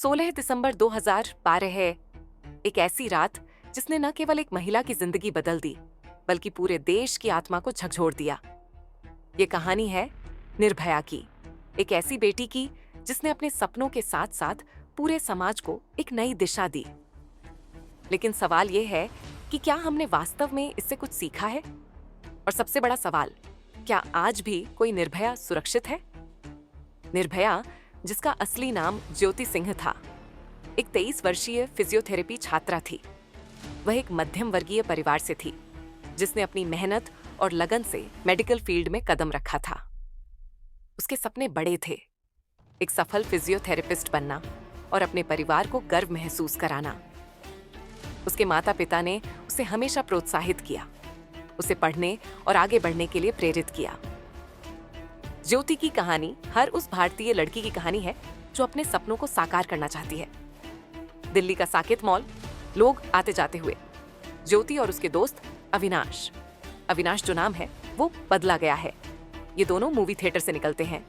16 दिसंबर 2012 है, एक ऐसी रात जिसने न केवल एक महिला की जिंदगी बदल दी बल्कि पूरे देश की आत्मा को झकझोर दिया। ये कहानी है निर्भया की, एक ऐसी बेटी की जिसने अपने सपनों के साथ साथ पूरे समाज को एक नई दिशा दी। लेकिन सवाल ये है कि क्या हमने वास्तव में इससे कुछ सीखा है? और सबसे बड़ा सवाल, क्या आज भी कोई निर्भया सुरक्षित है? निर्भया, जिसका असली नाम ज्योति सिंह था, एक 23 वर्षीय फिजियोथेरेपी छात्रा थी। वह एक मध्यम वर्गीय परिवार से थी जिसने अपनी मेहनत और लगन से मेडिकल फील्ड में कदम रखा था। उसके सपने बड़े थे, एक सफल फिजियोथेरेपिस्ट बनना और अपने परिवार को गर्व महसूस कराना। उसके माता पिता ने उसे हमेशा प्रोत्साहित किया, उसे पढ़ने और आगे बढ़ने के लिए प्रेरित किया। ज्योति की कहानी हर उस भारतीय लड़की की कहानी है जो अपने सपनों को साकार करना चाहती है। दिल्ली का साकेत मॉल, लोग आते जाते हुए। ज्योति और उसके दोस्त अविनाश, अविनाश जो नाम है वो बदला गया है। ये दोनों मूवी थिएटर से निकलते हैं।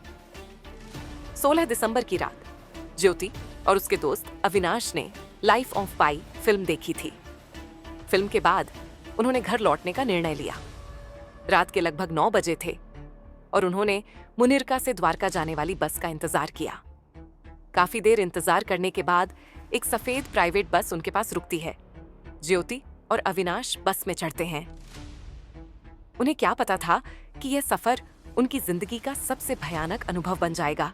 16 दिसंबर की रात ज्योति और उसके दोस्त अविनाश ने लाइफ ऑफ पाई फिल्म देखी थी। फिल्म के बाद उन्होंने घर लौटने का निर्णय लिया। रात के लगभग 9 बजे थे और उन्होंने मुनिरका से द्वारका जाने वाली बस का इंतजार किया। काफी देर इंतजार करने के बाद एक सफेद प्राइवेट बस उनके पास रुकती है। ज्योति और अविनाश बस में चढ़ते हैं। उन्हें क्या पता था कि यह सफर उनकी जिंदगी का सबसे भयानक अनुभव बन जाएगा।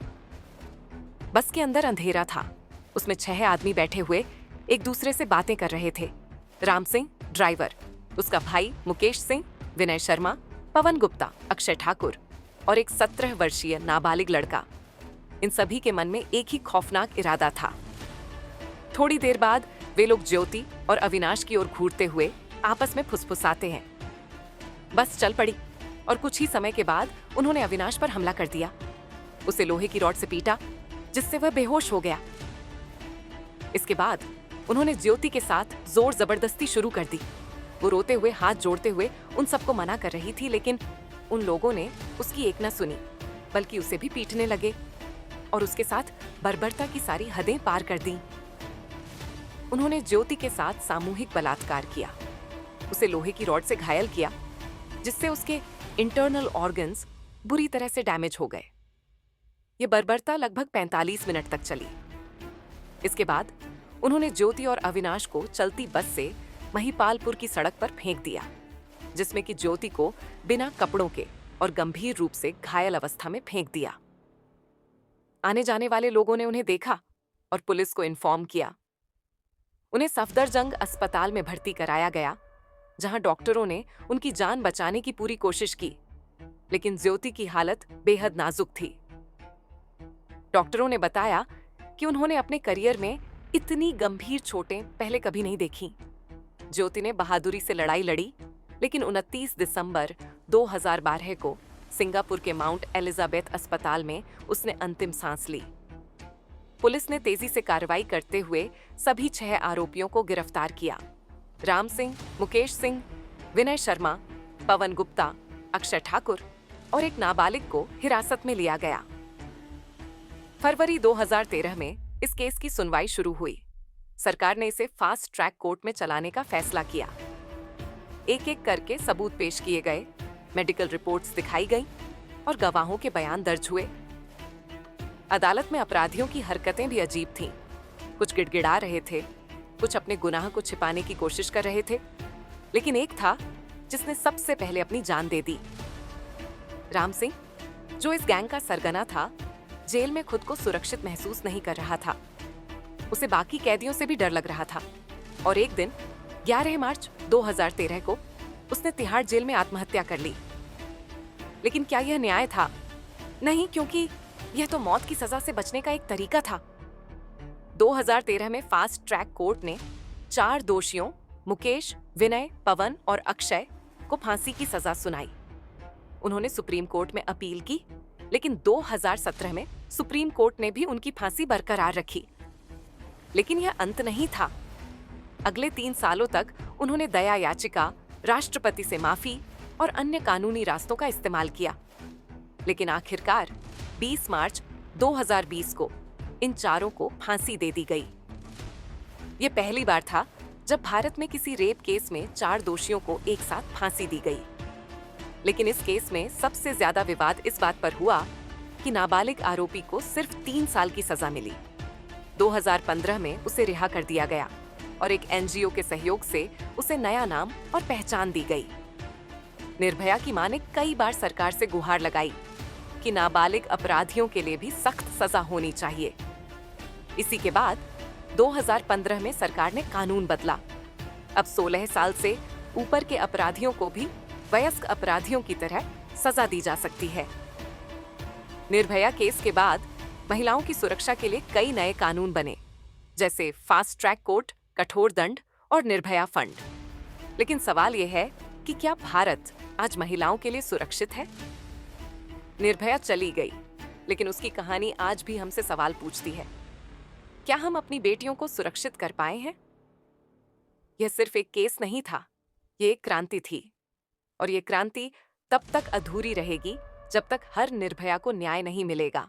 बस के अंदर अंधेरा था। उसमें 6 आदमी बैठे हुए एक दूसरे से बातें कर रहे थे। राम सिंह ड्राइवर, उसका भाई मुकेश सिंह, विनय शर्मा, पवन गुप्ता, अक्षय ठाकुर और एक 17 वर्षीय नाबालिग लड़का। इन सभी के मन में एक ही खौफनाक इरादा था। थोड़ी देर बाद वे लोग ज्योति और अविनाश की ओर घूरते हुए आपस में फुसफुसाते हैं। बस चल पड़ी और कुछ ही समय के बाद उन्होंने अविनाश पर हमला कर दिया। उसे लोहे की रॉड से पीटा जिससे वह बेहोश हो गया। इसके बाद उन्होंने ज्योति के साथ जोर जबरदस्ती शुरू कर दी। वो रोते हुए, हाथ जोड़ते हुए उन सबको मना कर रही थी, लेकिन उन लोगों ने उसकी एक न सुनी बल्कि उसे भी पीटने लगे और उसके साथ बर्बरता की सारी हदें पार कर दी। उन्होंने ज्योति के साथ सामूहिक बलात्कार किया, उसे लोहे की रॉड से घायल किया जिससे उसके इंटरनल ऑर्गन्स बुरी तरह से डैमेज हो गए। ये बर्बरता लगभग 45 मिनट तक चली। इसके बाद उन्होंने ज्योति और अविनाश को चलती बस से महिपालपुर की सड़क पर फेंक दिया, जिसमें कि ज्योति को बिना कपड़ों के और गंभीर रूप से घायल अवस्था में फेंक दिया। आने जाने वाले लोगों ने उन्हें देखा और पुलिस को इन्फॉर्म किया। उन्हें सफदरजंग अस्पताल में भर्ती कराया गया, जहां डॉक्टरों ने उनकी जान बचाने की पूरी कोशिश की, लेकिन ज्योति की हालत बेहद नाजुक थी। डॉक्टरों ने बताया कि उन्होंने अपने करियर में इतनी गंभीर चोटें पहले कभी नहीं देखी। ज्योति ने बहादुरी से लड़ाई लड़ी, लेकिन 29 दिसंबर 2012 को सिंगापुर के माउंट एलिजाबेथ अस्पताल में उसने अंतिम सांस ली। पुलिस ने तेजी से कार्रवाई करते हुए सभी 6 आरोपियों को गिरफ्तार किया। राम सिंह, मुकेश सिंह, विनय शर्मा, पवन गुप्ता, अक्षय ठाकुर और एक नाबालिग को हिरासत में लिया गया। फरवरी 2013 में इस केस की सुनवाई शुरू हुई। सरकार ने इसे फास्ट ट्रैक कोर्ट में चलाने का फैसला किया। एक एक करके सबूत पेश किए गए, मेडिकल रिपोर्ट्स दिखाई गईं और गवाहों के बयान दर्ज हुए। अदालत में अपराधियों की हरकतें भी अजीब थीं। कुछ गिड़गिड़ा रहे थे, कुछ अपने गुनाह को छिपाने की कोशिश कर रहे थे, लेकिन एक था जिसने सबसे पहले अपनी जान दे दी। राम सिंह, जो इस गैंग का सरगना था, जेल में खुद को सुरक्षित महसूस नहीं कर रहा था। उसे बाकी कैदियों से भी डर लग रहा था और एक दिन 11 मार्च 2013 को उसने तिहाड़ जेल में आत्महत्या कर ली। लेकिन क्या यह न्याय था? नहीं, क्योंकि यह तो मौत की सजा से बचने का एक तरीका था। 2013 में फास्ट ट्रैक कोर्ट ने 4 दोषियों मुकेश, विनय, पवन और अक्षय को फांसी की सजा सुनाई। उन्होंने सुप्रीम कोर्ट में अपील की, लेकिन 2017 में सुप्रीम कोर्ट ने भी उनकी फांसी बरकरार रखी। लेकिन यह अंत नहीं था। अगले 3 सालों तक उन्होंने दया याचिका, राष्ट्रपति से माफी और अन्य कानूनी रास्तों का इस्तेमाल किया। लेकिन आखिरकार 20 मार्च 2020 को इन चारों को फांसी दे दी गई। ये पहली बार था जब भारत में किसी रेप केस में 4 दोषियों को एक साथ फांसी दी गई। लेकिन इस केस में सबसे ज्यादा विवाद इस बात पर हुआ कि नाबालिग आरोपी को सिर्फ 3 साल की सजा मिली। 2015 में उसे रिहा कर दिया गया और एक एनजीओ के सहयोग से उसे नया नाम और पहचान दी गई। निर्भया की मां ने कई बार सरकार से गुहार लगाई कि नाबालिग अपराधियों के लिए भी सख्त सजा होनी चाहिए। इसी के बाद 2015 में सरकार ने कानून बदला। अब 16 साल से ऊपर के अपराधियों को भी वयस्क अपराधियों की तरह सजा दी जा सकती है। निर्भया केस के बाद महिलाओं की सुरक्षा के लिए कई नए कानून बने, जैसे फास्ट ट्रैक कोर्ट, कठोर दंड और निर्भया फंड। लेकिन सवाल यह है कि क्या भारत आज महिलाओं के लिए सुरक्षित है? निर्भया चली गई, लेकिन उसकी कहानी आज भी हमसे सवाल पूछती है। क्या हम अपनी बेटियों को सुरक्षित कर पाए हैं? यह सिर्फ एक केस नहीं था, यह एक क्रांति थी। और यह क्रांति तब तक अधूरी रहेगी जब तक हर निर्भया को न्याय नहीं मिलेगा।